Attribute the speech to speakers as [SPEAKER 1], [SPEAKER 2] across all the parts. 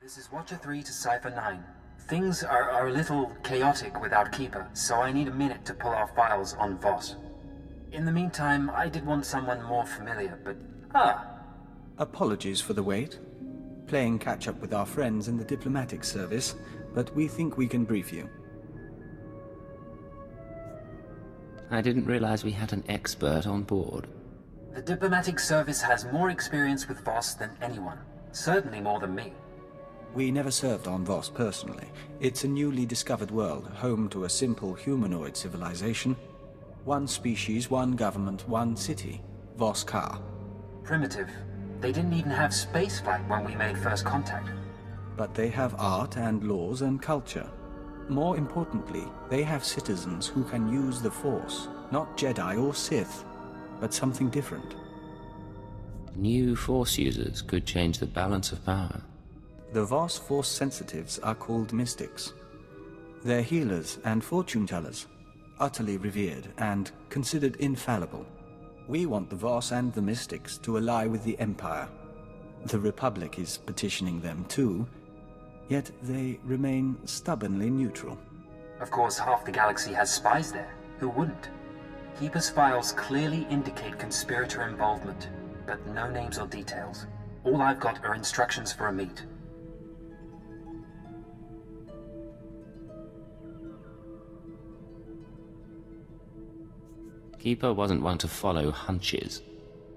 [SPEAKER 1] This is Watcher 3 to Cipher 9. Things are a little chaotic without Keeper, so I need a minute to pull our files on Voss. In the meantime, I did want someone more familiar, but...
[SPEAKER 2] Apologies for the wait. Playing catch-up with our friends in the diplomatic service, but we think we can brief you.
[SPEAKER 3] I didn't realize we had an expert on board.
[SPEAKER 1] The diplomatic service has more experience with Voss than anyone. Certainly more than me.
[SPEAKER 2] We never served on Voss personally. It's a newly discovered world, home to a simple humanoid civilization. One species, one government, one city. Voss Ka.
[SPEAKER 1] Primitive. They didn't even have spaceflight when we made first contact.
[SPEAKER 2] But they have art and laws and culture. More importantly, they have citizens who can use the Force. Not Jedi or Sith, but something different.
[SPEAKER 3] New Force users could change the balance of power.
[SPEAKER 2] The Voss Force sensitives are called mystics. They're healers and fortune-tellers, utterly revered and considered infallible. We want the Voss and the mystics to ally with the Empire. The Republic is petitioning them too, yet they remain stubbornly neutral.
[SPEAKER 1] Of course, half the galaxy has spies there. Who wouldn't? Keeper's files clearly indicate conspirator involvement, but no names or details. All I've got are instructions for a meet.
[SPEAKER 3] Keeper wasn't one to follow hunches.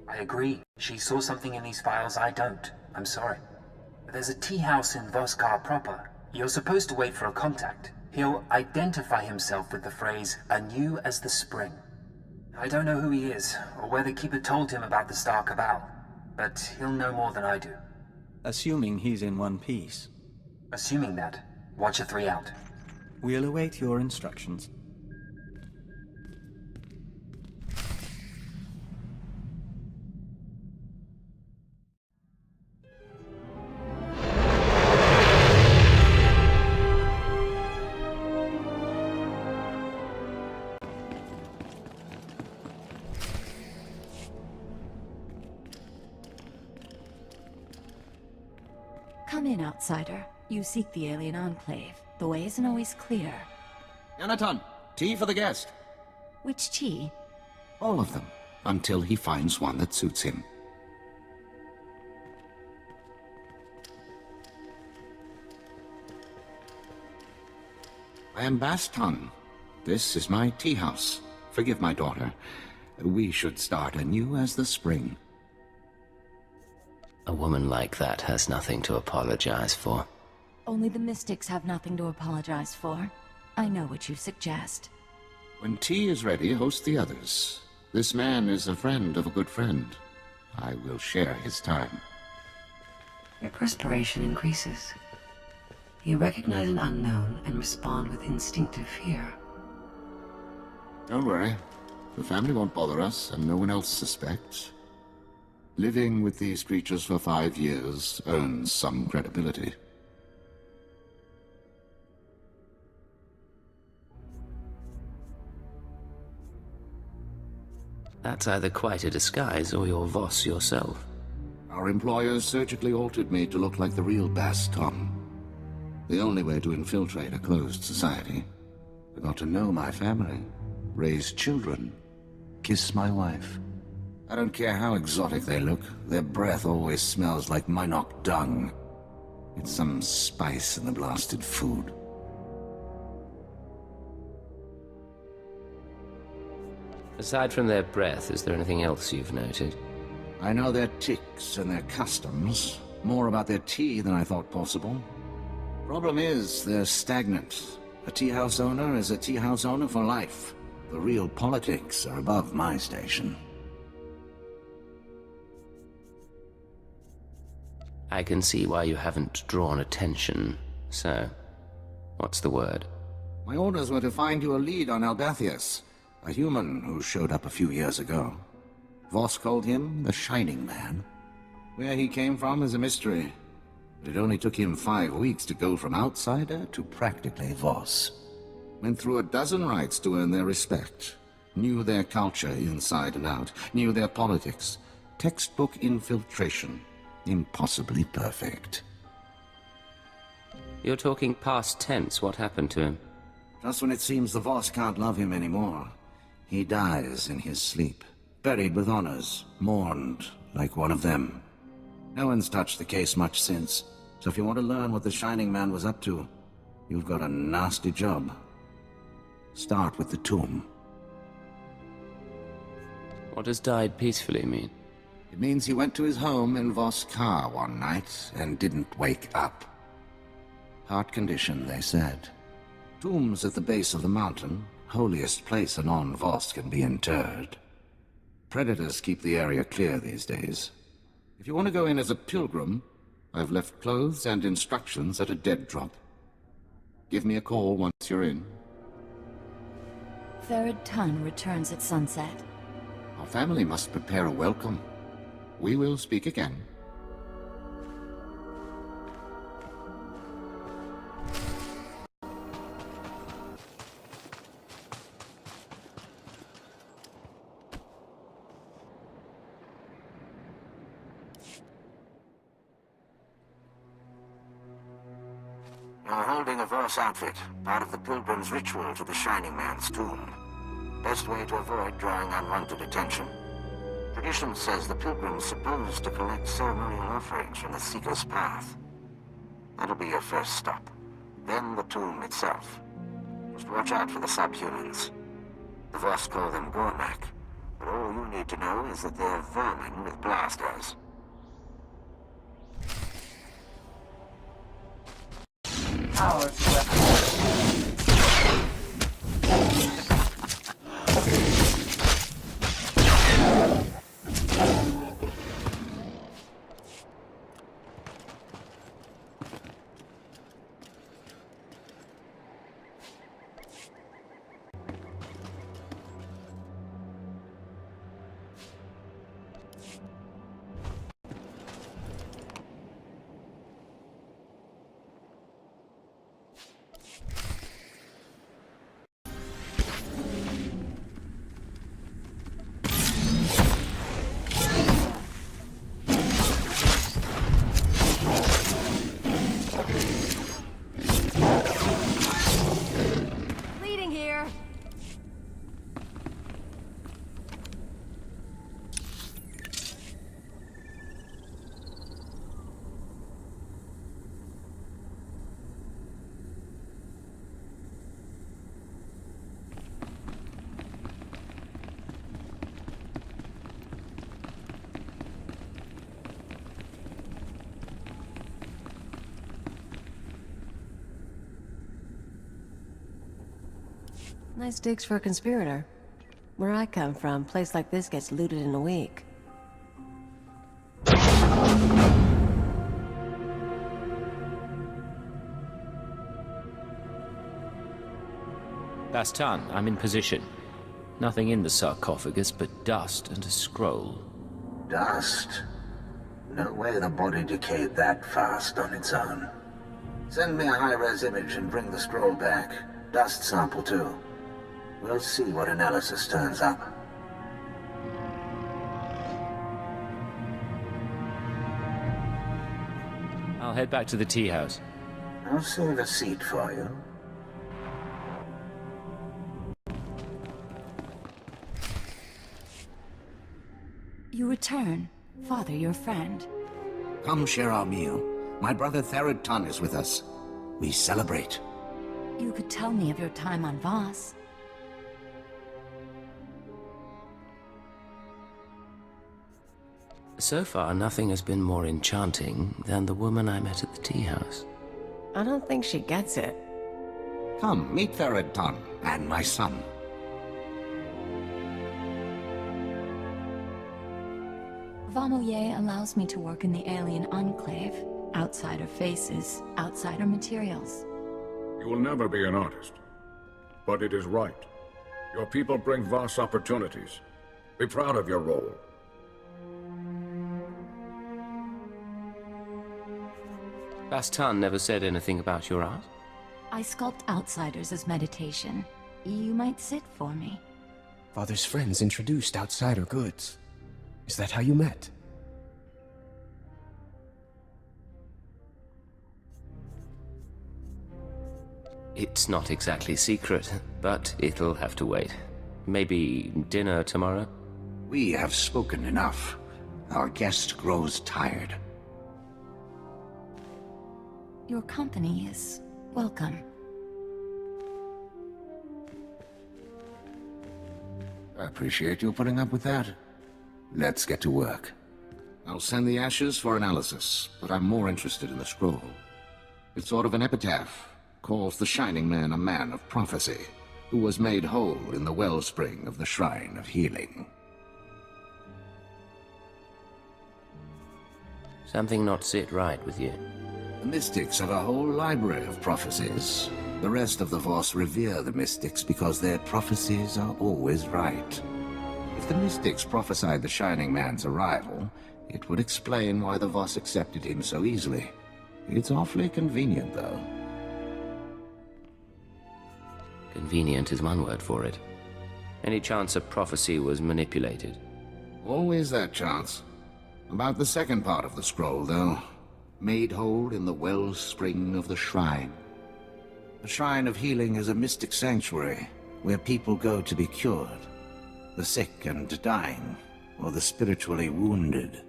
[SPEAKER 1] I agree. She saw something in these files I don't. I'm sorry. There's a tea house in Voskar proper. You're supposed to wait for a contact. He'll identify himself with the phrase, anew as the spring. I don't know who he is, or whether Keeper told him about the Star Cabal, but he'll know more than I do.
[SPEAKER 2] Assuming he's in one piece.
[SPEAKER 1] Assuming that, Watcher 3 out.
[SPEAKER 2] We'll await your instructions.
[SPEAKER 4] Come in, outsider. You seek the alien enclave. The way isn't always clear.
[SPEAKER 5] Yanaton, tea for the guest.
[SPEAKER 4] Which tea?
[SPEAKER 5] All of them, until he finds one that suits him. I am Baston. This is my tea house. Forgive my daughter. We should start anew as the spring.
[SPEAKER 3] A woman like that has nothing to apologize for.
[SPEAKER 4] Only the mystics have nothing to apologize for. I know what you suggest.
[SPEAKER 5] When tea is ready, host the others. This man is a friend of a good friend. I will share his time.
[SPEAKER 6] Your perspiration increases. You recognize an unknown and respond with instinctive fear.
[SPEAKER 5] Don't worry. The family won't bother us, and no one else suspects. Living with these creatures for 5 years earns some credibility.
[SPEAKER 3] That's either quite a disguise or you're Voss yourself.
[SPEAKER 5] Our employers surgically altered me to look like the real Baston. The only way to infiltrate a closed society. I got to know my family, raise children, kiss my wife. I don't care how exotic they look, their breath always smells like Minok dung. It's some spice in the blasted food.
[SPEAKER 3] Aside from their breath, is there anything else you've noted?
[SPEAKER 5] I know their tics and their customs. More about their tea than I thought possible. Problem is, they're stagnant. A tea house owner is a tea house owner for life. The real politics are above my station.
[SPEAKER 3] I can see why you haven't drawn attention. So, what's the word?
[SPEAKER 5] My orders were to find you a lead on Albathius, a human who showed up a few years ago. Voss called him the Shining Man. Where he came from is a mystery, but it only took him 5 weeks to go from outsider to practically Voss. Went through a dozen rites to earn their respect. Knew their culture inside and out. Knew their politics. Textbook infiltration. Impossibly perfect.
[SPEAKER 3] You're talking past tense. What happened to him?
[SPEAKER 5] Just when it seems the Voss can't love him anymore, he dies in his sleep. Buried with honors, mourned like one of them. No one's touched the case much since, so if you want to learn what the Shining Man was up to, you've got a nasty job. Start with the tomb.
[SPEAKER 3] What does died peacefully mean?
[SPEAKER 5] It means he went to his home in Voss car one night and didn't wake up. Heart condition, they said. Tomb's at the base of the mountain, holiest place a non-Voss can be interred. Predators keep the area clear these days. If you want to go in as a pilgrim, I've left clothes and instructions at a dead drop. Give me a call once you're in.
[SPEAKER 4] Third Ton returns at sunset.
[SPEAKER 5] Our family must prepare a welcome. We will speak again. You're holding a Voss outfit, part of the pilgrim's ritual to the Shining Man's tomb. Best way to avoid drawing unwanted attention. Tradition says the pilgrim's supposed to collect ceremonial offerings from the Seeker's path. That'll be your first stop. Then the tomb itself. Just watch out for the subhumans. The Voss call them Gormak, but all you need to know is that they're vermin with blasters.
[SPEAKER 6] Nice digs for a conspirator. Where I come from, a place like this gets looted in a week.
[SPEAKER 3] Bastan, I'm in position. Nothing in the sarcophagus but dust and a scroll.
[SPEAKER 5] Dust? No way the body decayed that fast on its own. Send me a high-res image and bring the scroll back. Dust sample, too. We'll see what analysis turns up.
[SPEAKER 3] I'll head back to the tea house.
[SPEAKER 5] I'll save a seat for you.
[SPEAKER 4] You return. Father, your friend.
[SPEAKER 5] Come share our meal. My brother Third Ton is with us. We celebrate.
[SPEAKER 4] You could tell me of your time on Voss.
[SPEAKER 3] So far, nothing has been more enchanting than the woman I met at the tea house.
[SPEAKER 6] I don't think she gets it.
[SPEAKER 5] Come, meet Third Ton and my son.
[SPEAKER 4] Vamoye allows me to work in the alien enclave. Outsider faces, outsider materials.
[SPEAKER 7] You will never be an artist. But it is right. Your people bring Voss opportunities. Be proud of your role.
[SPEAKER 3] Bastan never said anything about your art?
[SPEAKER 4] I sculpt outsiders as meditation. You might sit for me.
[SPEAKER 8] Father's friends introduced outsider goods. Is that how you met?
[SPEAKER 3] It's not exactly secret, but it'll have to wait. Maybe dinner tomorrow?
[SPEAKER 5] We have spoken enough. Our guest grows tired.
[SPEAKER 4] Your company is welcome.
[SPEAKER 5] I appreciate you putting up with that. Let's get to work. I'll send the ashes for analysis, but I'm more interested in the scroll. It's sort of an epitaph. Calls the Shining Man a man of prophecy, who was made whole in the wellspring of the Shrine of Healing.
[SPEAKER 3] Something not sit right with you.
[SPEAKER 5] The Mystics have a whole library of prophecies. The rest of the Voss revere the Mystics because their prophecies are always right. If the Mystics prophesied the Shining Man's arrival, it would explain why the Voss accepted him so easily. It's awfully convenient, though.
[SPEAKER 3] Convenient is one word for it. Any chance a prophecy was manipulated?
[SPEAKER 5] Always that chance. About the second part of the scroll, though. Made whole in the wellspring of the Shrine. The Shrine of Healing is a mystic sanctuary, where people go to be cured. The sick and dying, or the spiritually wounded.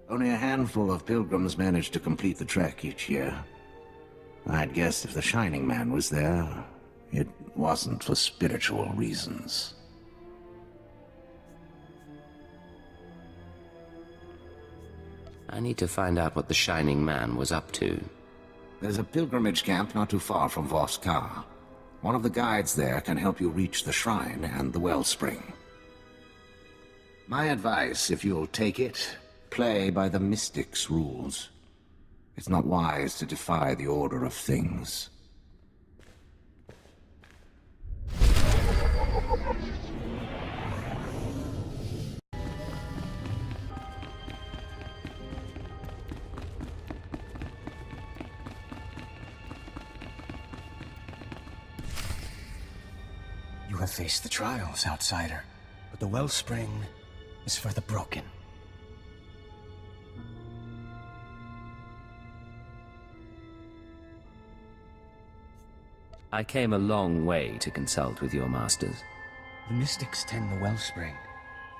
[SPEAKER 5] Only a handful of pilgrims manage to complete the trek each year. I'd guess if the Shining Man was there, it wasn't for spiritual reasons.
[SPEAKER 3] I need to find out what the Shining Man was up to.
[SPEAKER 5] There's a pilgrimage camp not too far from Voss. One of the guides there can help you reach the shrine and the wellspring. My advice, if you'll take it, play by the Mystics' rules. It's not wise to defy the order of things.
[SPEAKER 8] You have faced the trials, outsider, but the wellspring is for the broken.
[SPEAKER 3] I came a long way to consult with your masters.
[SPEAKER 8] The Mystics tend the wellspring.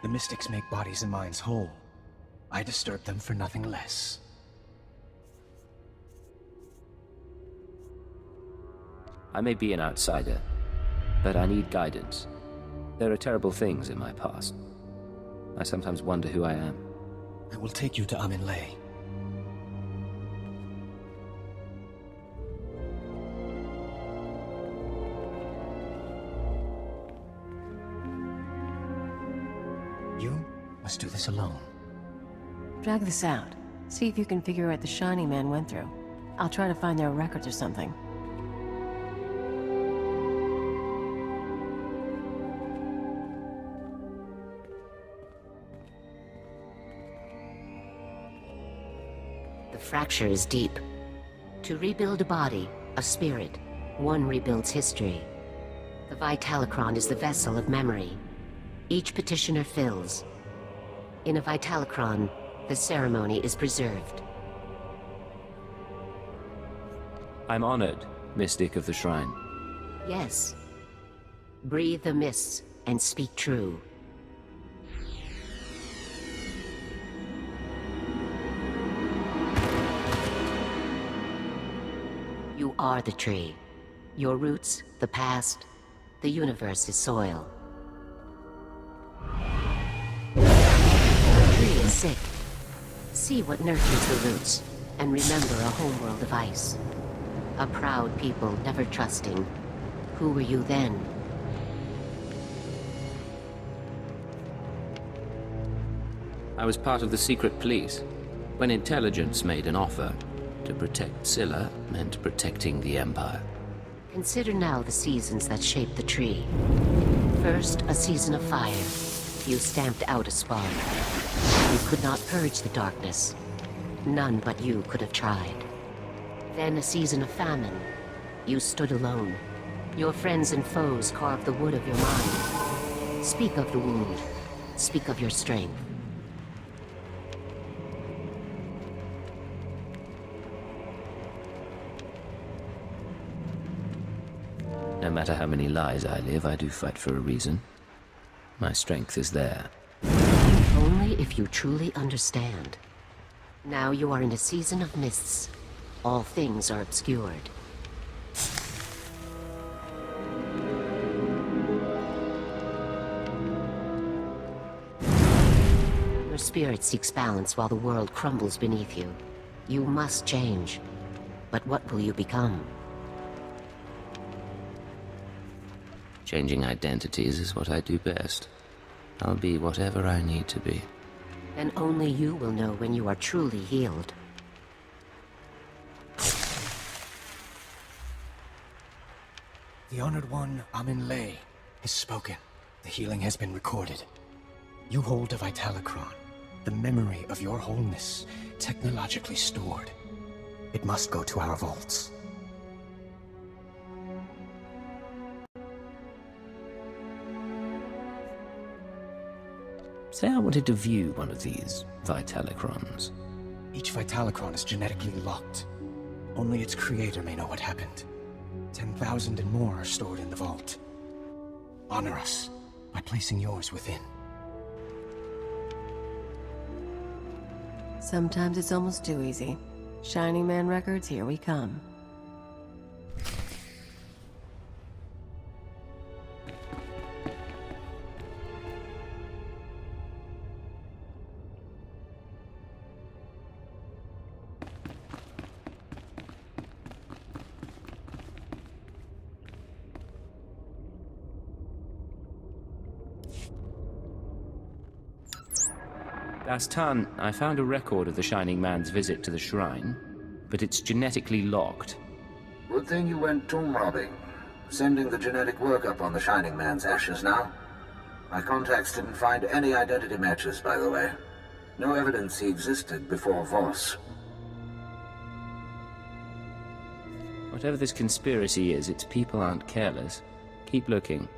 [SPEAKER 8] The Mystics make bodies and minds whole. I disturb them for nothing less.
[SPEAKER 3] I may be an outsider, but I need guidance. There are terrible things in my past. I sometimes wonder who I am.
[SPEAKER 8] I will take you to Amin-Lay. You must do this alone.
[SPEAKER 6] Drag this out. See if you can figure out what the Shining Man went through. I'll try to find their records or something.
[SPEAKER 9] The fracture is deep. To rebuild a body, a spirit, one rebuilds history. The Vitalicron is the vessel of memory. Each petitioner fills. In a Vitalicron, the ceremony is preserved.
[SPEAKER 3] I'm honored, Mystic of the Shrine.
[SPEAKER 9] Yes. Breathe the mists and speak true. You are the tree. Your roots, the past, the universe is soil. The tree is sick. See what nurtures the roots, and remember a homeworld of ice. A proud people never trusting. Who were you then?
[SPEAKER 3] I was part of the secret police, when intelligence made an offer. To protect Scylla meant protecting the Empire.
[SPEAKER 9] Consider now the seasons that shaped the tree. First, a season of fire. You stamped out a spark. You could not purge the darkness. None but you could have tried. Then a season of famine. You stood alone. Your friends and foes carved the wood of your mind. Speak of the wound. Speak of your strength.
[SPEAKER 3] No matter how many lies I live, I do fight for a reason. My strength is there.
[SPEAKER 9] Only if you truly understand. Now you are in a season of mists. All things are obscured. Your spirit seeks balance while the world crumbles beneath you. You must change. But what will you become?
[SPEAKER 3] Changing identities is what I do best. I'll be whatever I need to be.
[SPEAKER 9] And only you will know when you are truly healed.
[SPEAKER 8] The Honored One, Amin Lay, has spoken. The healing has been recorded. You hold a Vitalicron, the memory of your wholeness, technologically stored. It must go to our vaults.
[SPEAKER 3] Say I wanted to view one of these Vitalicrons.
[SPEAKER 8] Each Vitalicron is genetically locked. Only its creator may know what happened. 10,000 and more are stored in the vault. Honor us by placing yours within.
[SPEAKER 6] Sometimes it's almost too easy. Shining Man Records, here we come.
[SPEAKER 3] Bastan, I found a record of the Shining Man's visit to the shrine, but it's genetically locked.
[SPEAKER 5] Good thing you went tomb robbing. Sending the genetic workup on the Shining Man's ashes now. My contacts didn't find any identity matches, by the way. No evidence he existed before Voss.
[SPEAKER 3] Whatever this conspiracy is, its people aren't careless. Keep looking.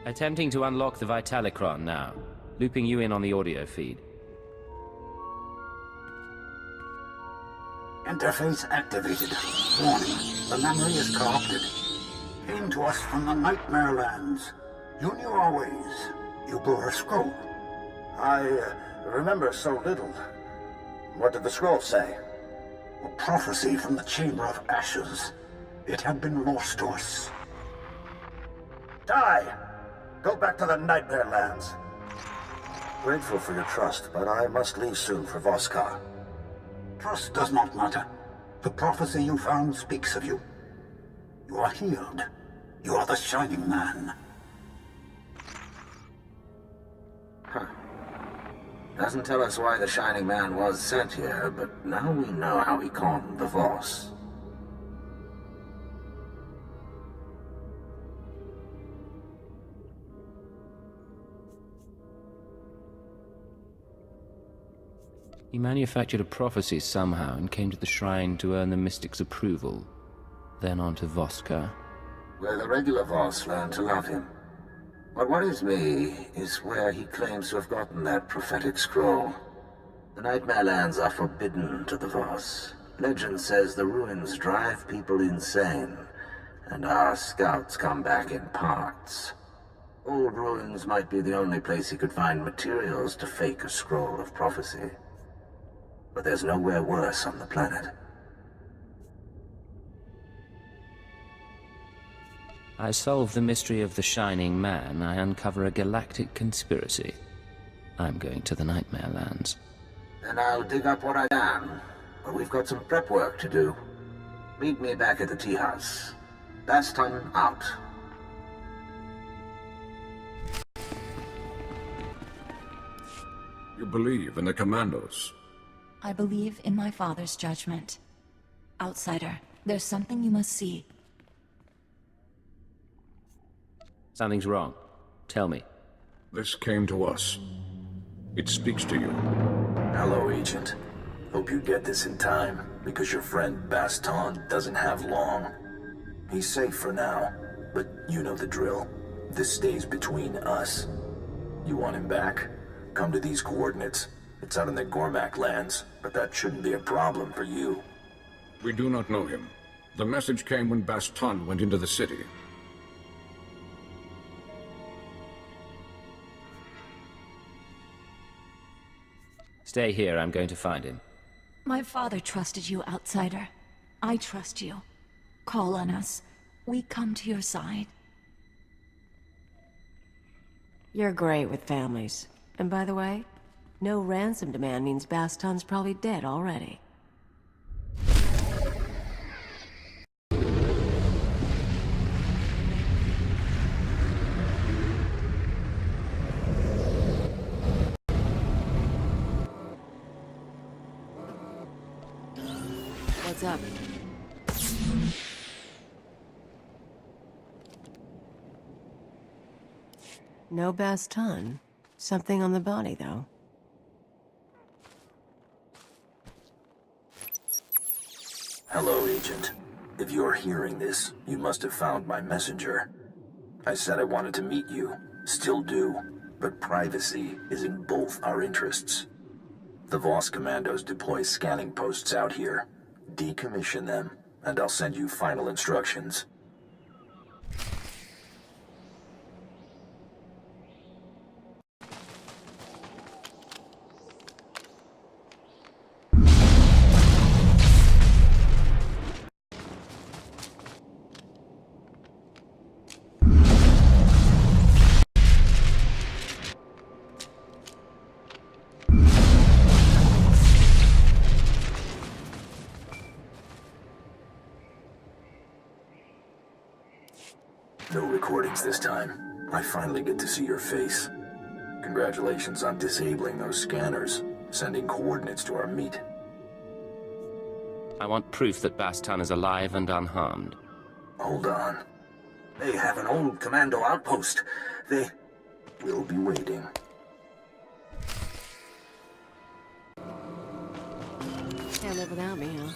[SPEAKER 3] Attempting to unlock the Vitalicron now. Looping you in on the audio feed.
[SPEAKER 10] Interface activated. Warning, the memory is corrupted. Came to us from the Nightmare Lands. You knew our ways. You bore a scroll. I remember so little. What did the scroll say? A prophecy from the Chamber of Ashes. It had been lost to us. Die! Go back to the Nightmare Lands. Grateful for your trust, but I must leave soon for Voskar. Trust does not matter. The prophecy you found speaks of you. You are healed. You are the Shining Man.
[SPEAKER 5] Huh. Doesn't tell us why the Shining Man was sent here, but now we know how he calmed the Voss.
[SPEAKER 3] He manufactured a prophecy somehow and came to the shrine to earn the mystic's approval. Then on to Voskar.
[SPEAKER 5] Where the regular Voss learned to love him. What worries me is where he claims to have gotten that prophetic scroll. The Nightmare Lands are forbidden to the Voss. Legend says the ruins drive people insane, and our scouts come back in parts. Old ruins might be the only place he could find materials to fake a scroll of prophecy. But there's nowhere worse on the planet.
[SPEAKER 3] I solve the mystery of the Shining Man, I uncover a galactic conspiracy. I'm going to the Nightmare Lands.
[SPEAKER 5] Then I'll dig up what I can, but we've got some prep work to do. Meet me back at the tea house. Baston out.
[SPEAKER 7] You believe in the Commandos?
[SPEAKER 4] I believe in my father's judgment. Outsider, there's something you must see.
[SPEAKER 3] Something's wrong. Tell me.
[SPEAKER 7] This came to us. It speaks to you.
[SPEAKER 11] Hello, Agent. Hope you get this in time, because your friend Baston doesn't have long. He's safe for now, but you know the drill. This stays between us. You want him back? Come to these coordinates. It's out in the Gormak lands, but that shouldn't be a problem for you.
[SPEAKER 7] We do not know him. The message came when Baston went into the city.
[SPEAKER 3] Stay here, I'm going to find him.
[SPEAKER 4] My father trusted you, outsider. I trust you. Call on us. We come to your side.
[SPEAKER 6] You're great with families. And by the way, no ransom demand means Baston's probably dead already. What's up? No Baston. Something on the body, though.
[SPEAKER 11] Hello, Agent. If you're hearing this, you must have found my messenger. I said I wanted to meet you. Still do. But privacy is in both our interests. The Voss commandos deploy scanning posts out here. Decommission them, and I'll send you final instructions. No recordings this time. I finally get to see your face. Congratulations on disabling those scanners, sending coordinates to our meet.
[SPEAKER 3] I want proof that Baston is alive and unharmed.
[SPEAKER 11] Hold on. They have an old commando outpost. They will be waiting.
[SPEAKER 6] Can't live without me, huh?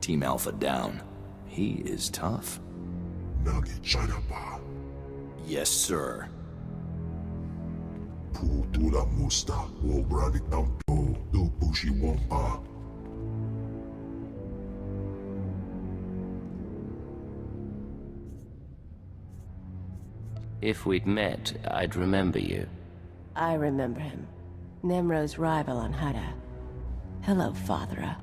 [SPEAKER 11] Team Alpha down. He is tough. Yes, sir.
[SPEAKER 3] If we'd met, I'd remember you.
[SPEAKER 6] I remember him. Nemro's rival on Hada. Hello, Fathera.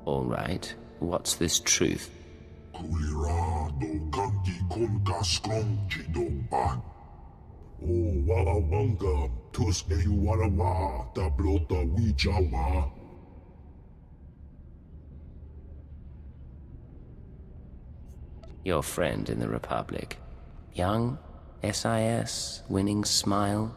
[SPEAKER 3] All right. What's this truth? Your friend in the Republic. Young, SIS, winning smile.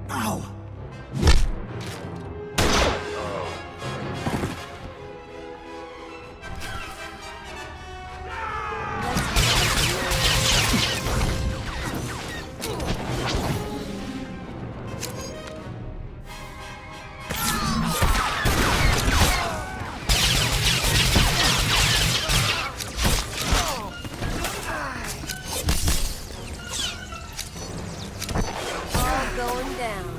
[SPEAKER 5] Ow!
[SPEAKER 12] going down.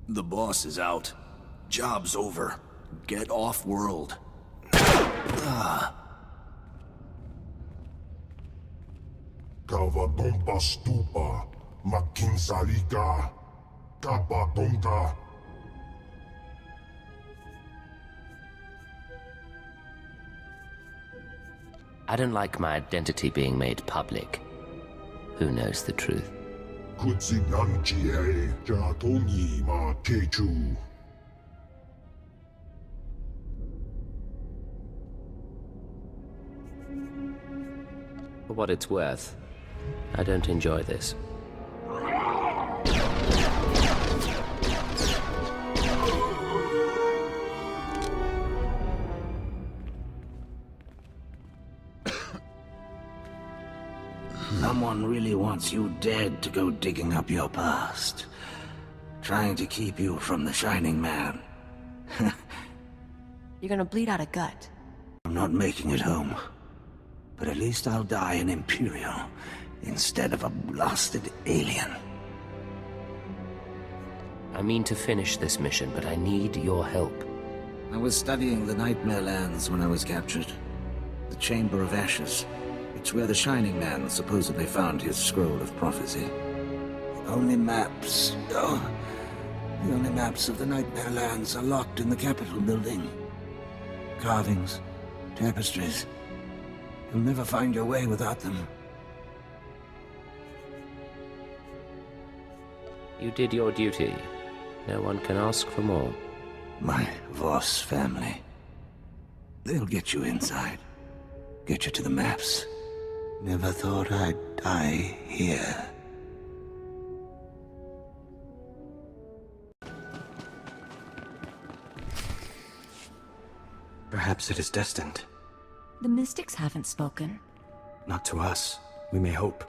[SPEAKER 11] The boss is out. Job's over. Get off-world.
[SPEAKER 13] Kavadompa stupa, makinsalika, kapatonka.
[SPEAKER 3] I don't like my identity being made public. Who knows the truth?
[SPEAKER 13] Kutsinanchie, jatongi ma kechu.
[SPEAKER 3] For what it's worth, I don't enjoy this.
[SPEAKER 5] Someone really wants you dead to go digging up your past. Trying to keep you from the Shining Man.
[SPEAKER 6] You're gonna bleed out a gut.
[SPEAKER 5] I'm not making it home. But at least I'll die an Imperial instead of a blasted alien.
[SPEAKER 3] I mean to finish this mission, but I need your help.
[SPEAKER 5] I was studying the Nightmare Lands when I was captured. The Chamber of Ashes. It's where the Shining Man supposedly found his scroll of prophecy. The only maps of the Nightmare Lands are locked in the Capitol building. Carvings, tapestries. You'll never find your way without them.
[SPEAKER 3] You did your duty. No one can ask for more.
[SPEAKER 5] My Voss family. They'll get you inside. Get you to the maps. Never thought I'd die here.
[SPEAKER 8] Perhaps it is destined.
[SPEAKER 4] The mystics haven't spoken.
[SPEAKER 8] Not to us. We may hope.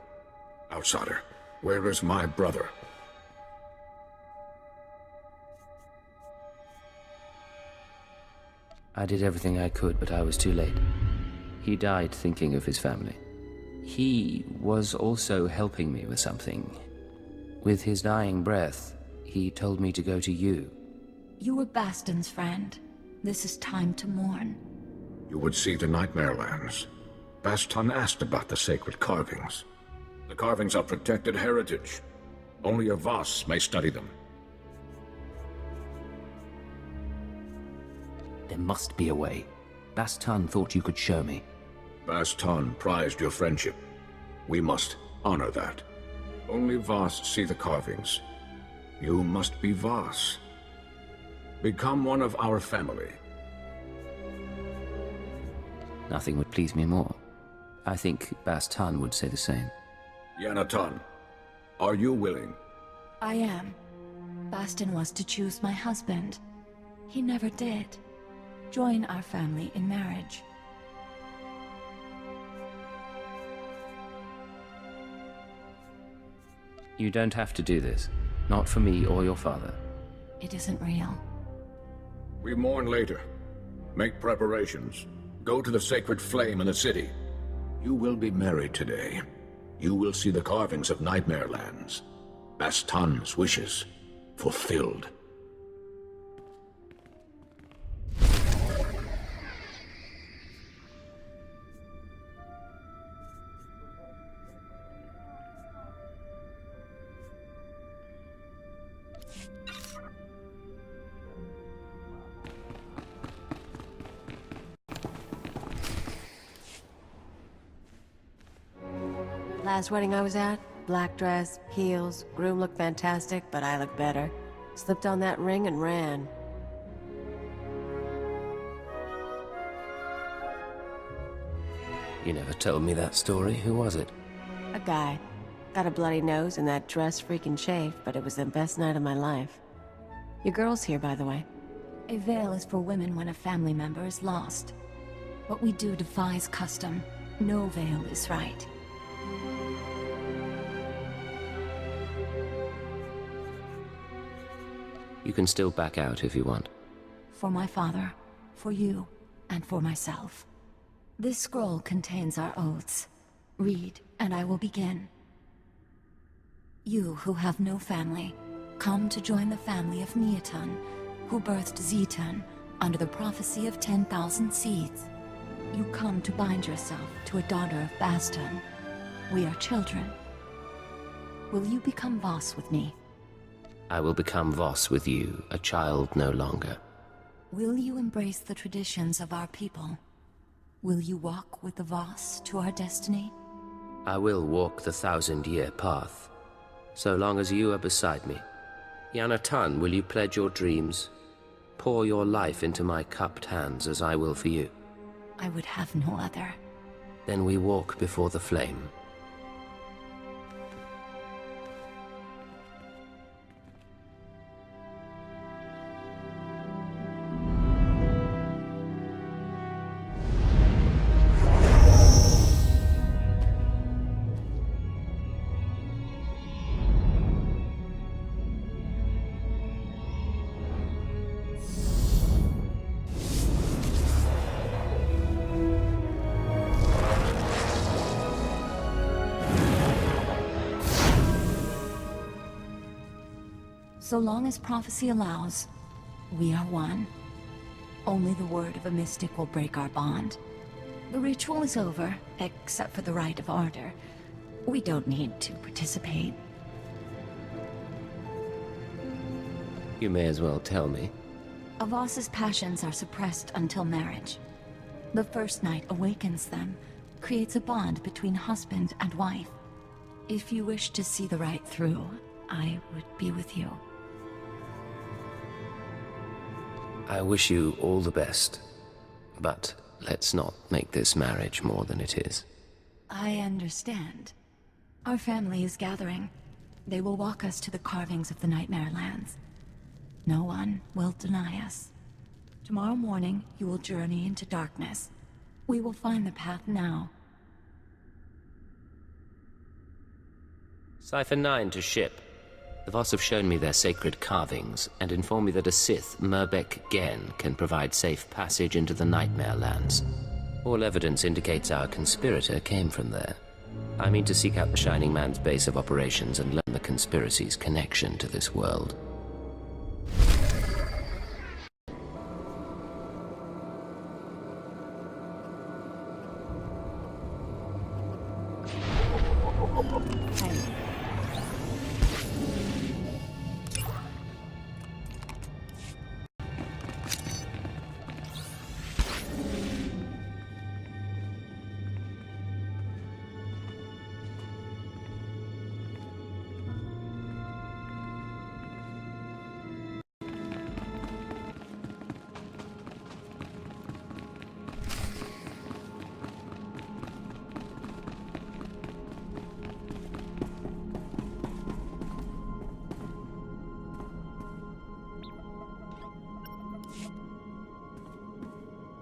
[SPEAKER 7] Outsider, where is my brother?
[SPEAKER 3] I did everything I could, but I was too late. He died thinking of his family. He was also helping me with something. With his dying breath, he told me to go to you.
[SPEAKER 4] You were Baston's friend. This is time to mourn.
[SPEAKER 7] You would see the Nightmare Lands. Baston asked about the sacred carvings. The carvings are protected heritage. Only a Voss may study them.
[SPEAKER 3] There must be a way. Baston thought you could show me.
[SPEAKER 7] Baston prized your friendship. We must honor that. Only Voss see the carvings. You must be Voss. Become one of our family.
[SPEAKER 3] Nothing would please me more. I think Baston would say the same.
[SPEAKER 7] Yanaton, are you willing?
[SPEAKER 4] I am. Baston was to choose my husband. He never did. Join our family in marriage.
[SPEAKER 3] You don't have to do this. Not for me or your father.
[SPEAKER 4] It isn't real.
[SPEAKER 7] We mourn later. Make preparations. Go to the sacred flame in the city. You will be married today. You will see the carvings of Nightmare Lands. Baston's wishes fulfilled.
[SPEAKER 6] Last wedding I was at, black dress, heels, groom looked fantastic, but I looked better. Slipped on that ring and ran.
[SPEAKER 3] You never told me that story. Who was it?
[SPEAKER 6] A guy. Got a bloody nose and that dress freaking chafed, but it was the best night of my life. Your girl's here, by the way.
[SPEAKER 4] A veil is for women when a family member is lost. What we do defies custom. No veil is right.
[SPEAKER 3] You can still back out if you want.
[SPEAKER 4] For my father, for you, and for myself. This scroll contains our oaths. Read, and I will begin. You who have no family, come to join the family of Neotun, who birthed Zetun under the prophecy of 10,000 seeds. You come to bind yourself to a daughter of Baston. We are children. Will you become Voss with me?
[SPEAKER 3] I will become Voss with you, a child no longer.
[SPEAKER 4] Will you embrace the traditions of our people? Will you walk with the Voss to our destiny?
[SPEAKER 3] I will walk the 1,000-year path, so long as you are beside me. Yanatun, will you pledge your dreams? Pour your life into my cupped hands as I will for you.
[SPEAKER 4] I would have no other.
[SPEAKER 3] Then we walk before the flame.
[SPEAKER 4] So long as prophecy allows, we are one. Only the word of a mystic will break our bond. The ritual is over, except for the rite of ardor. We don't need to participate.
[SPEAKER 3] You may as well tell me.
[SPEAKER 4] A Voss's passions are suppressed until marriage. The first night awakens them, creates a bond between husband and wife. If you wish to see the rite through, I would be with you.
[SPEAKER 3] I wish you all the best, but let's not make this marriage more than it is.
[SPEAKER 4] I understand. Our family is gathering. They will walk us to the carvings of the Nightmare Lands. No one will deny us. Tomorrow morning, you will journey into darkness. We will find the path now.
[SPEAKER 3] Cipher 9 to ship. The Voss have shown me their sacred carvings, and informed me that a Sith, Merbek Gen, can provide safe passage into the Nightmare Lands. All evidence indicates our conspirator came from there. I mean to seek out the Shining Man's base of operations and learn the conspiracy's connection to this world.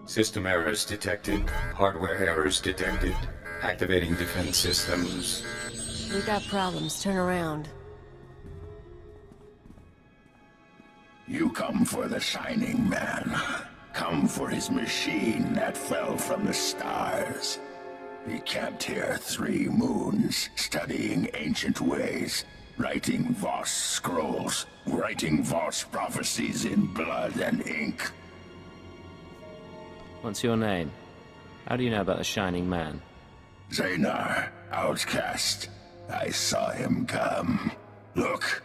[SPEAKER 12] System errors detected. Hardware errors detected. Activating defense systems.
[SPEAKER 9] We got problems. Turn around.
[SPEAKER 14] You come for the Shining Man. Come for his machine that fell from the stars. He camped here 3 moons, studying ancient ways, writing Voss scrolls, writing Voss prophecies in blood and ink.
[SPEAKER 3] What's your name? How do you know about the Shining Man?
[SPEAKER 14] Xenar, outcast. I saw him come. Look.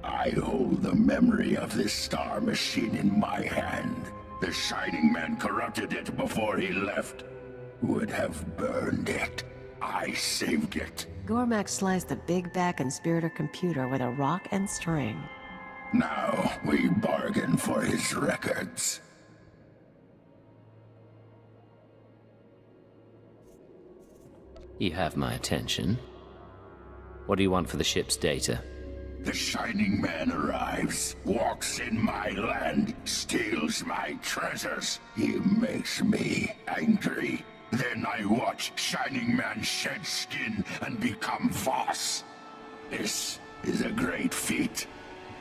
[SPEAKER 14] I hold the memory of this star machine in my hand. The Shining Man corrupted it before he left. Would have burned it. I saved it.
[SPEAKER 9] Gormak sliced the big back conspirator computer with a rock and string.
[SPEAKER 14] Now we bargain for his records.
[SPEAKER 3] You have my attention. What do you want for the ship's data?
[SPEAKER 14] The Shining Man arrives, walks in my land, steals my treasures. He makes me angry. Then I watch Shining Man shed skin and become Voss. This is a great feat.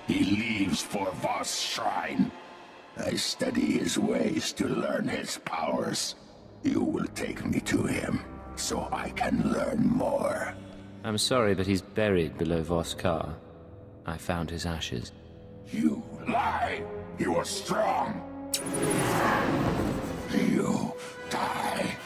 [SPEAKER 14] He leaves for Voss' shrine. I study his ways to learn his powers. You will take me to him, so I can learn more.
[SPEAKER 3] I'm sorry, but he's buried below Voss Car. I found his ashes.
[SPEAKER 14] You lie! He was strong! You die!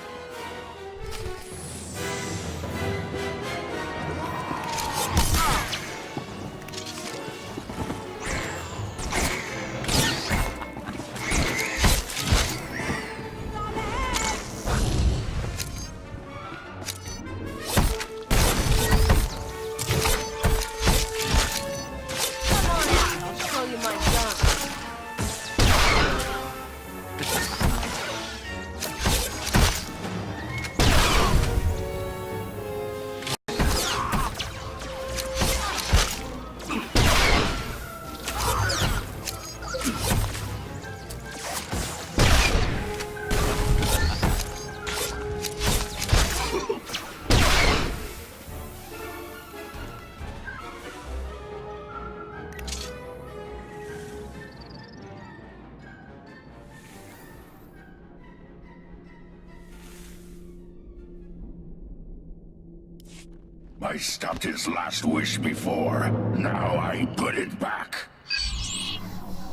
[SPEAKER 14] I stopped his last wish before. Now I put it back.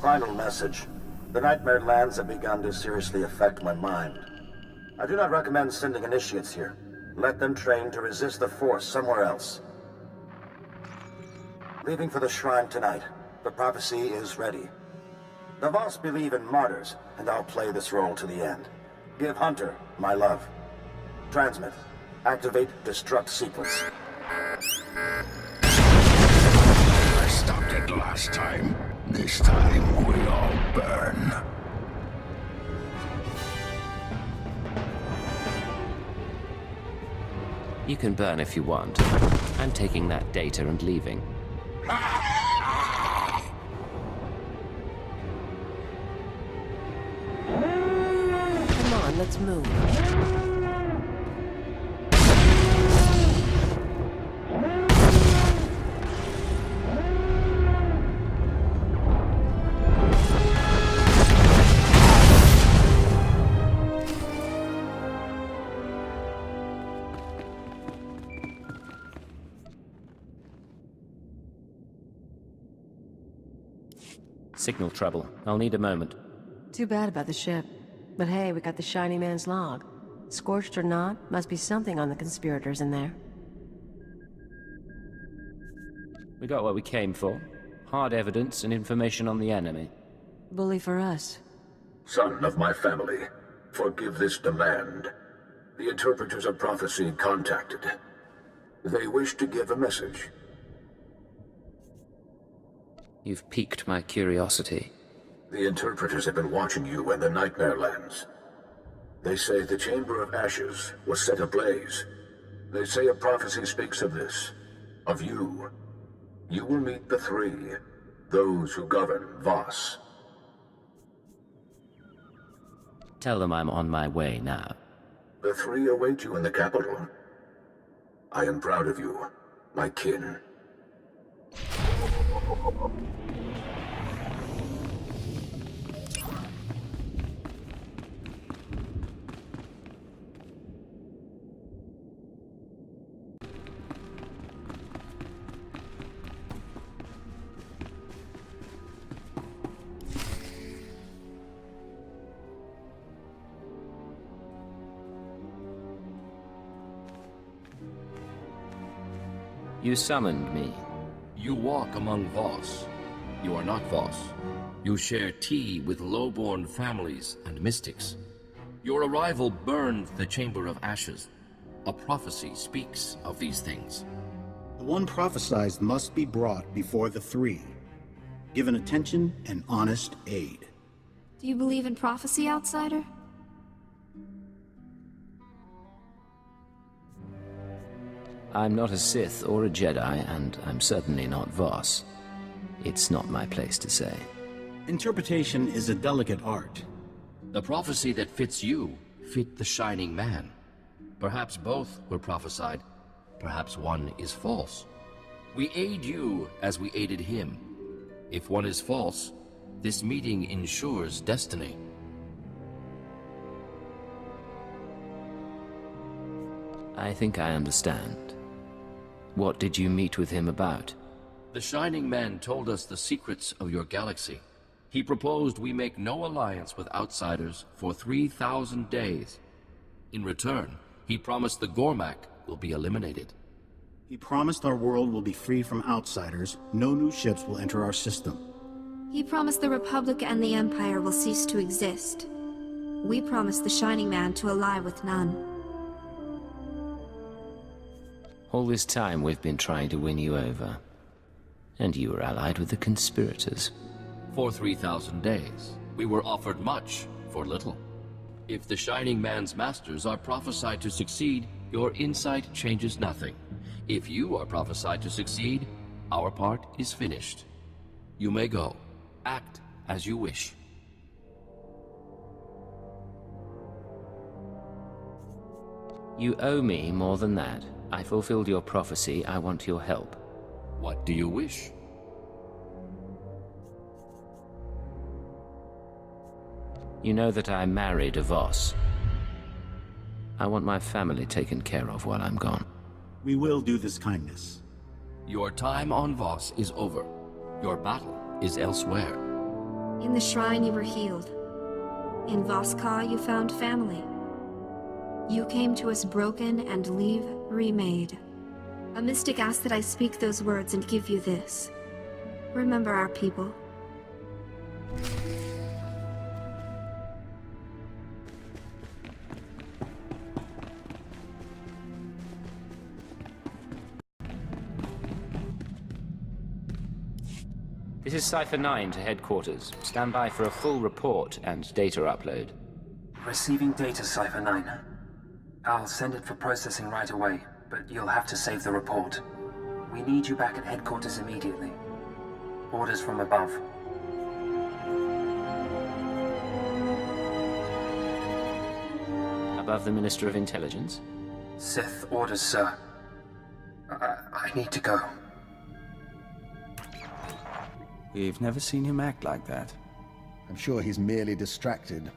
[SPEAKER 15] Final message. The Nightmare Lands have begun to seriously affect my mind. I do not recommend sending initiates here. Let them train to resist the Force somewhere else. Leaving for the shrine tonight. The prophecy is ready. The Voss believe in martyrs, and I'll play this role to the end. Give Hunter my love. Transmit. Activate destruct sequence.
[SPEAKER 14] I stopped it last time. This time we all burn.
[SPEAKER 3] You can burn if you want. I'm taking that data and leaving.
[SPEAKER 9] Come on, let's move.
[SPEAKER 3] Signal trouble. I'll need a moment.
[SPEAKER 9] Too bad about the ship. But hey, we got the Shining Man's log. Scorched or not, must be something on the conspirators in there.
[SPEAKER 3] We got what we came for. Hard evidence and information on the enemy.
[SPEAKER 9] Bully for us.
[SPEAKER 7] Son of my family, forgive this demand. The interpreters of prophecy contacted. They wish to give a message.
[SPEAKER 3] You've piqued my curiosity.
[SPEAKER 7] The interpreters have been watching you and the Nightmare Lands. They say the Chamber of Ashes was set ablaze. They say a prophecy speaks of this. Of you. You will meet the three. Those who govern Voss.
[SPEAKER 3] Tell them I'm on my way now.
[SPEAKER 7] The three await you in the capital. I am proud of you, my kin.
[SPEAKER 3] You summoned me.
[SPEAKER 16] You walk among Voss. You are not Voss. You share tea with low-born families and mystics. Your arrival burned the Chamber of Ashes. A prophecy speaks of these things.
[SPEAKER 17] The one prophesized must be brought before the three, given attention and honest aid.
[SPEAKER 18] Do you believe in prophecy, outsider?
[SPEAKER 3] I'm not a Sith or a Jedi, and I'm certainly not Voss. It's not my place to say.
[SPEAKER 17] Interpretation is a delicate art.
[SPEAKER 16] The prophecy that fits you fit the Shining Man. Perhaps both were prophesied. Perhaps one is false. We aid you as we aided him. If one is false, this meeting ensures destiny.
[SPEAKER 3] I think I understand. What did you meet with him about?
[SPEAKER 16] The Shining Man told us the secrets of your galaxy. He proposed we make no alliance with outsiders for 3,000 days. In return, he promised the Gormak will be eliminated.
[SPEAKER 17] He promised our world will be free from outsiders, no new ships will enter our system.
[SPEAKER 18] He promised the Republic and the Empire will cease to exist. We promised the Shining Man to ally with none.
[SPEAKER 3] All this time we've been trying to win you over. And you were allied with the conspirators.
[SPEAKER 16] For 3,000 days, we were offered much for little. If the Shining Man's masters are prophesied to succeed, your insight changes nothing. If you are prophesied to succeed, our part is finished. You may go. Act as you wish.
[SPEAKER 3] You owe me more than that. I fulfilled your prophecy. I want your help.
[SPEAKER 16] What do you wish?
[SPEAKER 3] You know that I married a Voss. I want my family taken care of while I'm gone.
[SPEAKER 17] We will do this kindness.
[SPEAKER 16] Your time on Voss is over. Your battle is elsewhere.
[SPEAKER 18] In the shrine you were healed. In Voss-Ka you found family. You came to us broken and leave remade. A mystic asked that I speak those words and give you this. Remember our people.
[SPEAKER 3] This is Cipher 9 to headquarters. Stand by for a full report and data upload.
[SPEAKER 1] Receiving data, Cipher 9. I'll send it for processing right away, but you'll have to save the report. We need you back at headquarters immediately. Orders from above.
[SPEAKER 3] Above the Minister of Intelligence?
[SPEAKER 1] Sith orders, sir. I need to go.
[SPEAKER 2] We've never seen him act like that.
[SPEAKER 19] I'm sure he's merely distracted.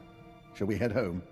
[SPEAKER 19] Shall we head home?